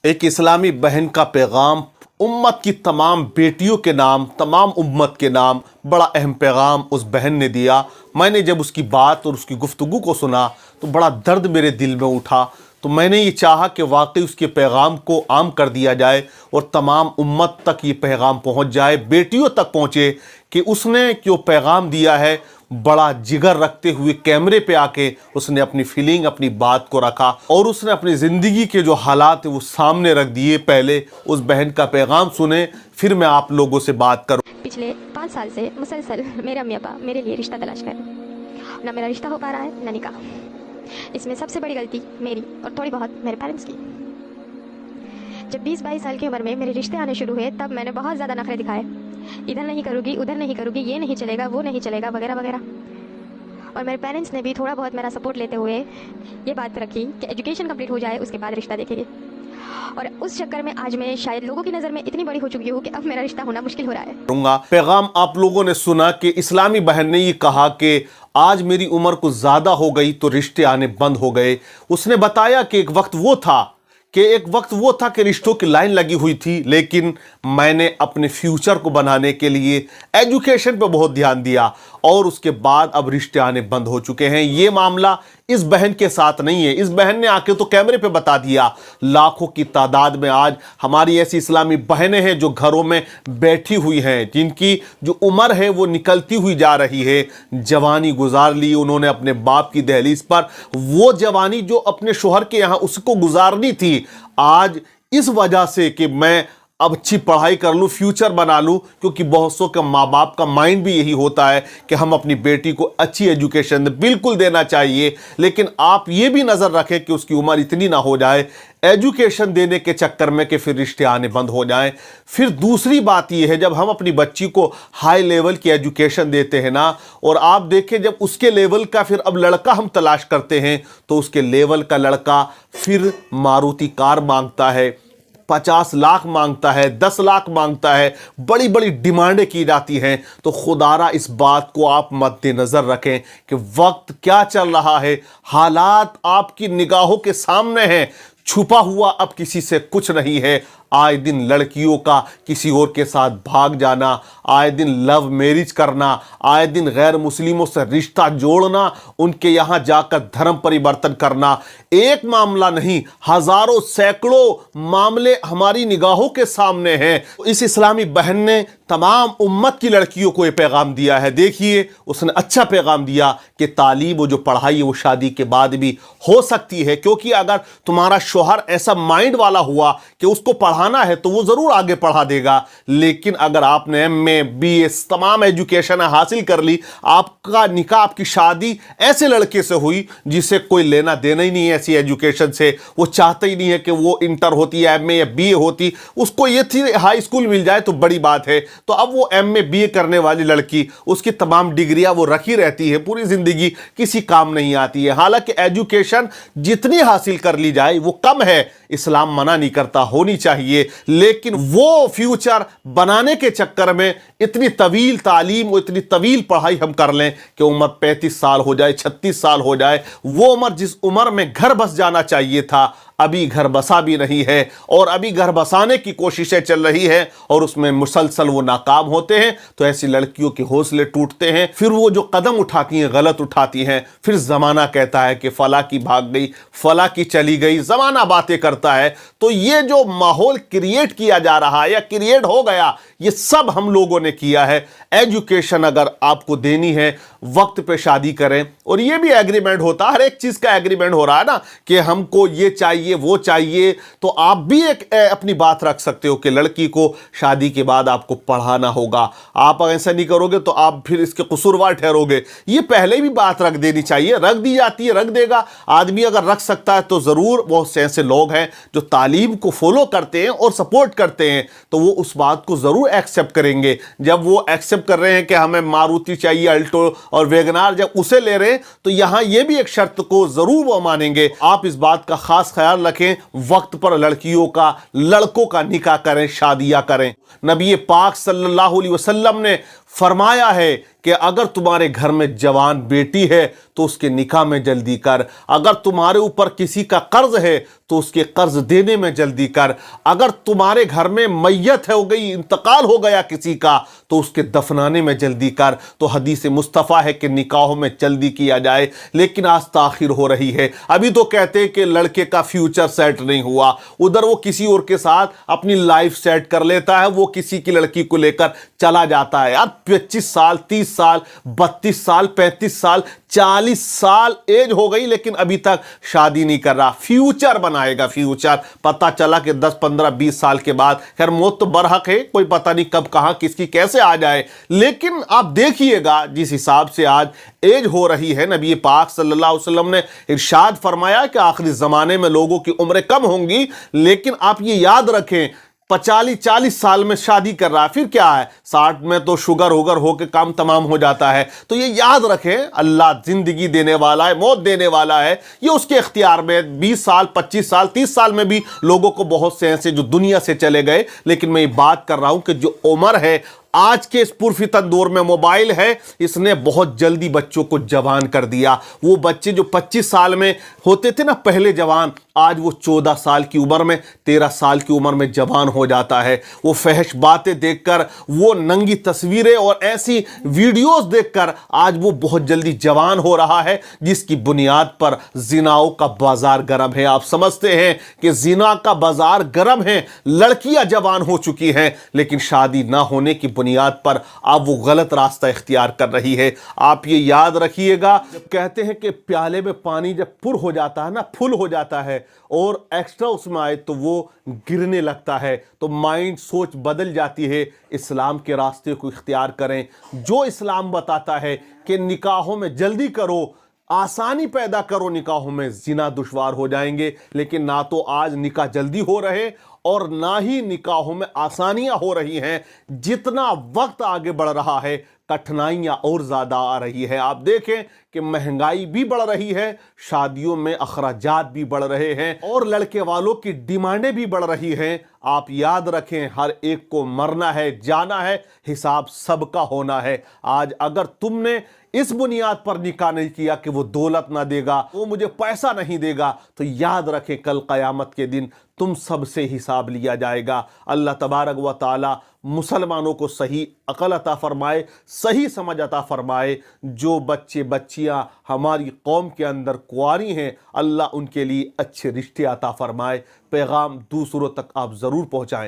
ایک اسلامی بہن کا پیغام امت کی تمام بیٹیوں کے نام، تمام امت کے نام بڑا اہم پیغام اس بہن نے دیا۔ میں نے جب اس کی بات اور اس کی گفتگو کو سنا تو بڑا درد میرے دل میں اٹھا، تو میں نے یہ چاہا کہ واقعی اس کے پیغام کو عام کر دیا جائے اور تمام امت تک یہ پیغام پہنچ جائے، بیٹیوں تک پہنچے کہ اس نے جو پیغام دیا ہے بڑا جگر رکھتے ہوئے کیمرے پہ آ کے اس نے اپنی فیلنگ، اپنی بات کو رکھا اور اس نے اپنی زندگی کے جو حالات وہ سامنے رکھ دیے۔ پہلے اس بہن کا پیغام سنیں، پھر میں آپ لوگوں سے بات کروں۔ پچھلے 5 سال سے مسلسل میرے امی ابا میرے لیے رشتہ تلاش کر رہے ہیں، نہ میرا رشتہ ہو پا رہا ہے نہ نکاح۔ اس میں سب سے بڑی غلطی میری اور تھوڑی بہت میرے پیرنٹس کی۔ جب 20-22 سال کی عمر میں میرے رشتے آنے شروع ہوئے تب میں نے بہت زیادہ نخرے دکھائے، ادھر نہیں کروں گی، ادھر نہیں کروں گی، یہ نہیں چلے گا، وہ نہیں چلے گا، وغیرہ وغیرہ۔ اور میرے پیرنٹس نے بھی تھوڑا بہت میرا سپورٹ لیتے ہوئے یہ بات رکھی کہ ایجوکیشن کمپلیٹ ہو جائے اس کے بعد رشتہ دیکھیں گے۔ اور اس چکر میں آج میں شاید لوگوں کی نظر میں اتنی بڑی ہو چکی ہوں کہ اب میرا رشتہ ہونا مشکل ہو رہا ہے۔ پیغام آپ لوگوں نے سنا کہ اسلامی بہن نے یہ کہا کہ آج میری عمر کچھ زیادہ ہو گئی تو رشتے آنے بند ہو گئے۔ اس نے بتایا کہ ایک وقت وہ تھا کہ رشتوں کی لائن لگی ہوئی تھی، لیکن میں نے اپنے فیوچر کو بنانے کے لیے ایجوکیشن پہ بہت دھیان دیا اور اس کے بعد اب رشتے آنے بند ہو چکے ہیں۔ یہ معاملہ اس بہن کے ساتھ نہیں ہے، اس بہن نے آ کے تو کیمرے پہ بتا دیا۔ لاکھوں کی تعداد میں آج ہماری ایسی اسلامی بہنیں ہیں جو گھروں میں بیٹھی ہوئی ہیں، جن کی جو عمر ہے وہ نکلتی ہوئی جا رہی ہے۔ جوانی گزار لی انہوں نے اپنے باپ کی دہلیز پر، وہ جوانی جو اپنے شوہر کے یہاں اس کو گزارنی تھی، آج اس وجہ سے کہ میں اب اچھی پڑھائی کر لوں، فیوچر بنا لوں، کیونکہ بہت سو کے ماں باپ کا مائنڈ بھی یہی ہوتا ہے کہ ہم اپنی بیٹی کو اچھی ایجوکیشن بالکل دینا چاہیے، لیکن آپ یہ بھی نظر رکھیں کہ اس کی عمر اتنی نہ ہو جائے ایجوکیشن دینے کے چکر میں کہ پھر رشتے آنے بند ہو جائیں۔ پھر دوسری بات یہ ہے، جب ہم اپنی بچی کو ہائی لیول کی ایجوکیشن دیتے ہیں نا، اور آپ دیکھیں جب اس کے لیول کا پھر اب لڑکا ہم تلاش کرتے ہیں تو اس کے لیول کا لڑکا پھر ماروتی کار مانگتا ہے، 50 لاکھ مانگتا ہے، 10 لاکھ مانگتا ہے، بڑی بڑی ڈیمانڈیں کی جاتی ہیں۔ تو خدارا اس بات کو آپ مد نظر رکھیں کہ وقت کیا چل رہا ہے، حالات آپ کی نگاہوں کے سامنے ہیں، چھپا ہوا اب کسی سے کچھ نہیں ہے۔ آئے دن لڑکیوں کا کسی اور کے ساتھ بھاگ جانا، آئے دن لو میرج کرنا، آئے دن غیر مسلموں سے رشتہ جوڑنا، ان کے یہاں جا کر دھرم پریورتن کرنا، ایک معاملہ نہیں، ہزاروں سینکڑوں معاملے ہماری نگاہوں کے سامنے ہیں۔ اس اسلامی بہن نے تمام امت کی لڑکیوں کو یہ پیغام دیا ہے۔ دیکھیے اس نے اچھا پیغام دیا کہ تعلیم و جو پڑھائی ہے وہ شادی کے بعد بھی ہو سکتی ہے، کیونکہ اگر تمہارا شوہر ایسا مائنڈ والا ہوا کہ اس کو پڑھانا ہے تو وہ ضرور آگے پڑھا دے گا، لیکن اگر آپ نے ایم اے بی اے تمام ایجوکیشن حاصل کر لی، آپ کا نکاح، آپ کی شادی ایسے لڑکے سے ہوئی جسے کوئی لینا دینا ہی نہیں ہے ایسی ایجوکیشن سے، وہ چاہتا ہی نہیں ہے کہ وہ انٹر ہوتی ہے، ایم اے یا بی اے ہوتی، اس کو یہ تھی ہائی اسکول مل جائے تو بڑی بات ہے۔ تو اب وہ ایم اے بی اے کرنے والی لڑکی، اس کی تمام ڈگریاں وہ رکھی رہتی ہے، پوری زندگی کسی کام نہیں آتی ہے۔ حالانکہ ایجوکیشن جتنی حاصل کر لی جائے وہ کم ہے، اسلام منع نہیں کرتا، ہونی چاہیے، لیکن وہ فیوچر بنانے کے چکر میں اتنی طویل تعلیم اور اتنی طویل پڑھائی ہم کر لیں کہ عمر 35 سال ہو جائے، 36 سال ہو جائے، وہ عمر جس عمر میں گھر بس جانا چاہیے تھا ابھی گھر بسا بھی نہیں ہے، اور ابھی گھر بسانے کی کوششیں چل رہی ہیں اور اس میں مسلسل وہ ناکام ہوتے ہیں، تو ایسی لڑکیوں کے حوصلے ٹوٹتے ہیں۔ پھر وہ جو قدم اٹھاتی ہیں غلط اٹھاتی ہیں، پھر زمانہ کہتا ہے کہ فلاں کی بھاگ گئی، فلاں کی چلی گئی، زمانہ باتیں کرتا ہے۔ تو یہ جو ماحول کریٹ کیا جا رہا ہے یا کریٹ ہو گیا، یہ سب ہم لوگوں نے کیا ہے۔ ایجوکیشن اگر آپ کو دینی ہے وقت پہ شادی کریں، اور یہ بھی ایگریمنٹ ہوتا ہے، ہر ایک چیز کا ایگریمنٹ ہو رہا ہے نا کہ ہم کو یہ چاہیے وہ چاہیے، تو آپ بھی ایک اپنی بات رکھ سکتے ہو کہ لڑکی کو شادی کے بعد آپ کو پڑھانا ہوگا، آپ ایسا نہیں کرو گے تو آپ پھر اس کے قصوروار ٹھہرو گے۔ یہ پہلے بھی بات رکھ دینی چاہیے، رکھ دی جاتی ہے، رکھ دے گا آدمی اگر رکھ سکتا ہے تو ضرور۔ بہت سے ایسے لوگ ہیں جو تعلیم کو فالو کرتے ہیں اور سپورٹ کرتے ہیں، تو وہ اس بات کو ضرور ایکسیپٹ کریں گے۔ جب وہ ایکسیپٹ کر رہے ہیں کہ ہمیں ماروتی چاہیے، الٹو اور ویگنار، جب اسے لے رہے ہیں تو یہاں یہ بھی ایک شرط کو ضرور وہ مانیں گے۔ آپ اس بات کا خاص خیال رکھیں، وقت پر لڑکیوں کا، لڑکوں کا نکاح کریں، شادیاں کریں۔ نبی پاک صلی اللہ علیہ وسلم نے فرمایا ہے کہ اگر تمہارے گھر میں جوان بیٹی ہے تو اس کے نکاح میں جلدی کر، اگر تمہارے اوپر کسی کا قرض ہے تو اس کے قرض دینے میں جلدی کر، اگر تمہارے گھر میں میت ہو گئی، انتقال ہو گیا کسی کا تو اس کے دفنانے میں جلدی کر۔ تو حدیث مصطفیٰ ہے کہ نکاحوں میں جلدی کیا جائے، لیکن آج تاخیر ہو رہی ہے۔ ابھی تو کہتے ہیں کہ لڑکے کا فیوچر سیٹ نہیں ہوا، ادھر وہ کسی اور کے ساتھ اپنی لائف سیٹ کر لیتا ہے، وہ کسی کی لڑکی کو لے کر چلا جاتا ہے۔ یار 25 سال، 30 سال، 32 سال، 35 سال، 40 سال ایج ہو گئی لیکن ابھی تک شادی نہیں کر رہا۔ فیوچر بنائے گا، فیوچر پتہ چلا کہ 10 15 20 سال کے بعد، خیر موت تو برحق ہے، کوئی پتہ نہیں کب کہاں کس کی کیسے آ جائے، لیکن آپ دیکھیے گا جس حساب سے آج ایج ہو رہی ہے، نبی پاک صلی اللہ علیہ وسلم نے ارشاد فرمایا کہ آخری زمانے میں لوگوں کی عمریں کم ہوں گی، لیکن آپ یہ یاد رکھیں 40 سال میں شادی کر رہا ہے، پھر کیا ہے 60 میں تو شوگر ہو کے کام تمام ہو جاتا ہے۔ تو یہ یاد رکھیں اللہ زندگی دینے والا ہے، موت دینے والا ہے، یہ اس کے اختیار میں۔ 20 سال، 25 سال، 30 سال میں بھی لوگوں کو بہت سے ایسے جو دنیا سے چلے گئے، لیکن میں یہ بات کر رہا ہوں کہ جو عمر ہے آج کے اس پرفتن دور میں موبائل ہے، اس نے بہت جلدی بچوں کو جوان کر دیا۔ وہ بچے جو 25 سال میں ہوتے تھے نا پہلے جوان، آج وہ 14 سال کی عمر میں، 13 سال کی عمر میں جوان ہو جاتا ہے۔ وہ فحش باتیں دیکھ کر، وہ ننگی تصویریں اور ایسی ویڈیوز دیکھ کر آج وہ بہت جلدی جوان ہو رہا ہے، جس کی بنیاد پر زناؤں کا بازار گرم ہے۔ آپ سمجھتے ہیں کہ زنا کا بازار گرم ہے، لڑکیاں جوان ہو چکی ہیں، لیکن شادی نہ ہونے کی بنیاد پر اب وہ غلط راستہ اختیار کر رہی ہے۔ آپ یہ یاد رکھیے گا، جب کہتے ہیں کہ پیالے میں پانی جب پر ہو جاتا ہے نا، پھل ہو جاتا ہے اور ایکسٹرا اس میں آئے تو وہ گرنے لگتا ہے، تو مائنڈ سوچ بدل جاتی ہے۔ اسلام کے راستے کو اختیار کریں، جو اسلام بتاتا ہے کہ نکاحوں میں جلدی کرو، آسانی پیدا کرو، نکاحوں میں زنا دشوار ہو جائیں گے، لیکن نہ تو آج نکاح جلدی ہو رہے اور نہ ہی نکاحوں میں آسانیاں ہو رہی ہیں۔ جتنا وقت آگے بڑھ رہا ہے کٹھنائیاں اور زیادہ آ رہی ہے۔ آپ دیکھیں کہ مہنگائی بھی بڑھ رہی ہے، شادیوں میں اخراجات بھی بڑھ رہے ہیں اور لڑکے والوں کی ڈیمانڈیں بھی بڑھ رہی ہیں۔ آپ یاد رکھیں ہر ایک کو مرنا ہے، جانا ہے، حساب سب کا ہونا ہے۔ آج اگر تم نے اس بنیاد پر نکاح نہیں کیا کہ وہ دولت نہ دے گا، وہ مجھے پیسہ نہیں دے گا، تو یاد رکھیں کل قیامت کے دن تم سب سے حساب لیا جائے گا۔ اللہ تبارک و تعالی مسلمانوں کو صحیح عقل عطا فرمائے، صحیح سمجھ عطا فرمائے۔ جو بچے بچیاں ہماری قوم کے اندر کنواری ہیں، اللہ ان کے لیے اچھے رشتے عطا فرمائے۔ پیغام دوسروں تک آپ ضرور پہنچائیں۔